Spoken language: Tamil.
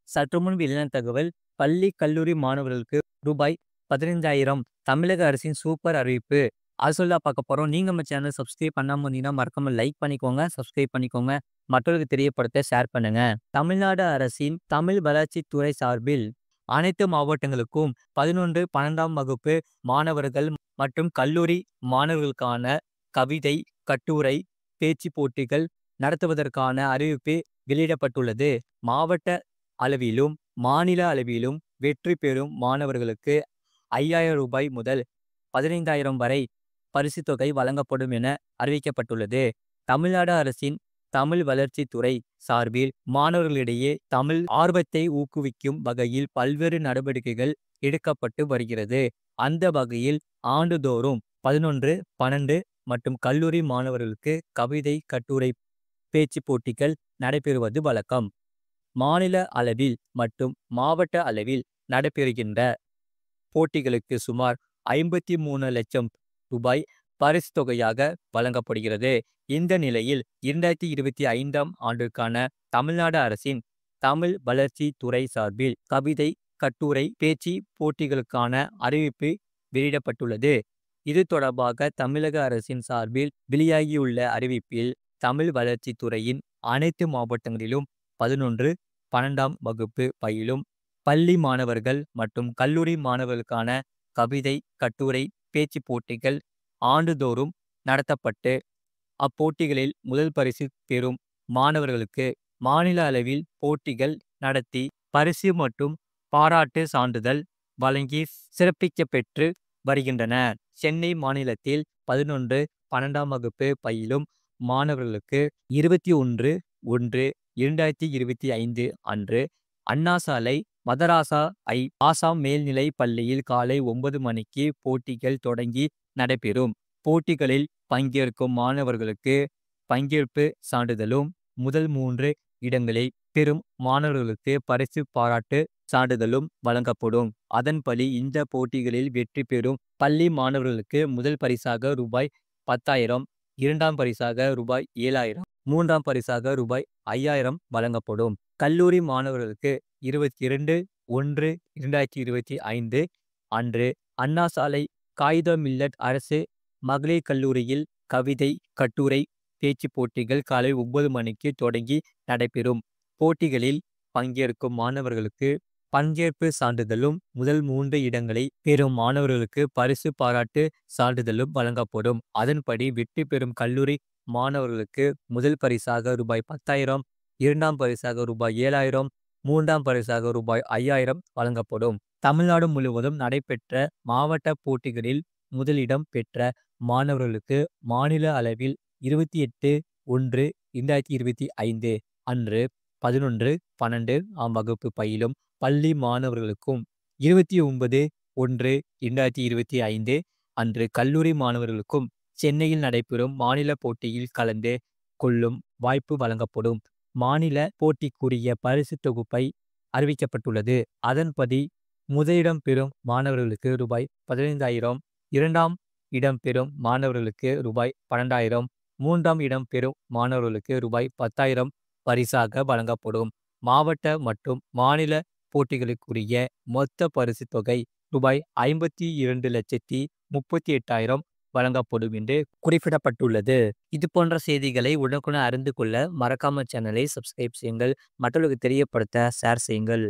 சற்றுமுன் வெளியான தகவல். பள்ளி, கல்லூரி மாணவர்களுக்கு ரூபாய் 15,000 தமிழக அரசின் சூப்பர் அறிவிப்பு. அது சொல்லி தான் பார்க்க போறோம். நீங்க நம்ம சேனல் சப்ஸ்கிரைப் பண்ணாம இருந்தீங்கன்னா, மறக்காம லைக் பண்ணிக்கோங்க, சப்ஸ்கிரைப் பண்ணிக்கோங்க. மற்றவர்களுக்கு தெரியப்படுத்த ஷேர் பண்ணுங்க. தமிழ்நாடு அரசின் தமிழ் வளர்ச்சித் துறை சார்பில் அனைத்து மாவட்டங்களுக்கும் 11, 12ஆம் வகுப்பு மாணவர்கள் மற்றும் கல்லூரி மாணவர்களுக்கான கவிதை, கட்டுரை, பேச்சு போட்டிகள் நடத்துவதற்கான அறிவிப்பு வெளியிடப்பட்டுள்ளது. மாவட்ட அளவிலும், மாநில அளவிலும் வெற்றி பெறும் மாணவர்களுக்கு ரூ. 5,000 முதல் 15,000 வரை பரிசுத் தொகை வழங்கப்படும் என அறிவிக்கப்பட்டுள்ளது. தமிழ்நாடு அரசின் தமிழ் வளர்ச்சித் துறை சார்பில் மாணவர்களிடையே தமிழ் ஆர்வத்தை ஊக்குவிக்கும் வகையில் பல்வேறு நடவடிக்கைகள் எடுக்கப்பட்டு வருகிறது. அந்த வகையில் ஆண்டுதோறும் 11, 12 மற்றும் கல்லூரி மாணவர்களுக்கு கவிதை, கட்டுரை, பேச்சு போட்டிகள் நடைபெறுவது வழக்கம். மாநில அளவில் மற்றும் மாவட்ட அளவில் நடைபெறுகின்ற போட்டிகளுக்கு சுமார் 53 லட்சம் ரூபாய் பரிசு தொகையாக வழங்கப்படுகிறது. இந்த நிலையில் 2025ஆம் ஆண்டிற்கான தமிழ்நாடு அரசின் தமிழ் வளர்ச்சி துறை சார்பில் கவிதை, கட்டுரை, பேச்சு போட்டிகளுக்கான அறிவிப்பு வெளியிடப்பட்டுள்ளது. இது தொடர்பாக தமிழக அரசின் சார்பில் வெளியாகியுள்ள அறிவிப்பில் தமிழ் வளர்ச்சி துறையின் அனைத்து மாவட்டங்களிலும் 11, 12ஆம் வகுப்பு பயிலும் பள்ளி மாணவர்கள் மற்றும் கல்லூரி மாணவர்களுக்கான கவிதை, கட்டுரை, பேச்சு போட்டிகள் ஆண்டுதோறும் நடத்தப்பட்டு அப்போட்டிகளில் முதல் பரிசு பெறும் மாணவர்களுக்கு மாநில அளவில் போட்டிகள் நடத்தி பரிசு மற்றும் பாராட்டு சான்றிதழ் வழங்கி சிறப்பிக்கப்பெற்று வருகின்றன. சென்னை மாநிலத்தில் 11, 12ஆம் வகுப்பு பயிலும் மாணவர்களுக்கு 21/1/2025 அன்று அண்ணா சாலை மதராசா ஆசாம் மேல்நிலைப் பள்ளியில் காலை 9 மணிக்கு போட்டிகள் தொடங்கி நடைபெறும். போட்டிகளில் பங்கேற்கும் மாணவர்களுக்கு பங்கேற்பு சான்றிதழும், முதல் 3 இடங்களை பெறும் மாணவர்களுக்கு பரிசு பாராட்டு சான்றிதழும் வழங்கப்படும். அதன்படி இந்த போட்டிகளில் வெற்றி பெறும் பள்ளி மாணவர்களுக்கு முதல் பரிசாக ரூபாய் 10,000, 2ஆம் பரிசாக ரூபாய் 7,000, 3ஆம் பரிசாக ரூபாய் 5,000 வழங்கப்படும். கல்லூரி மாணவர்களுக்கு 22/1/2025 அன்று அண்ணா சாலை காயிதே மில்லத் அரசு மகளிர் கல்லூரியில் கவிதை, கட்டுரை, பேச்சு போட்டிகள் காலை 9 மணிக்கு தொடங்கி நடைபெறும். போட்டிகளில் பங்கேற்கும் மாணவர்களுக்கு பங்கேற்பு சான்றிதழும், முதல் 3 இடங்களை பெறும் மாணவர்களுக்கு பரிசு பாராட்டு சான்றிதழும் வழங்கப்படும். அதன்படி வெற்றி பெறும் கல்லூரி மாணவர்களுக்கு முதல் பரிசாக ரூபாய் 10,000, 2ஆம் பரிசாக ரூபாய் 7,000, 3ஆம் பரிசாக ரூபாய் 5,000 வழங்கப்படும். தமிழ்நாடு முழுவதும் நடைபெற்ற மாவட்ட போட்டிகளில் முதலிடம் பெற்ற மாணவர்களுக்கு மாநில அளவில் 28/1/2025 அன்று 11, 12ஆம் வகுப்பு பயிலும் பள்ளி மாணவர்களுக்கும் 29/1/2025 அன்று கல்லூரி மாணவர்களுக்கும் சென்னையில் நடைபெறும் மாநில போட்டியில் கலந்து கொள்ளும் வாய்ப்பு வழங்கப்படும். மாநில போட்டிக்குரிய பரிசு தொகுப்பை அறிவிக்கப்பட்டுள்ளது. அதன்படி முதலிடம் பெறும் மாணவர்களுக்கு ரூபாய் 15,000, 2ஆம் இடம் பெறும் மாணவர்களுக்கு ரூபாய் 12,000, 3ஆம் இடம் பெறும் மாணவர்களுக்கு ரூபாய் 10,000 பரிசாக வழங்கப்படும். மாவட்ட மற்றும் மாநில போட்டிகளுக்குரிய மொத்த பரிசு தொகை ரூபாய் 52,38,000 வழங்கப்படும் என்று குறிப்பிடப்பட்டுள்ளது. இது போன்ற செய்திகளை உடனுக்குடன் அறிந்து கொள்ள மறக்காம சேனலை சப்ஸ்கிரைப் செய்யுங்கள். மற்றவர்களுக்கு தெரியப்படுத்த ஷேர் செய்யுங்கள்.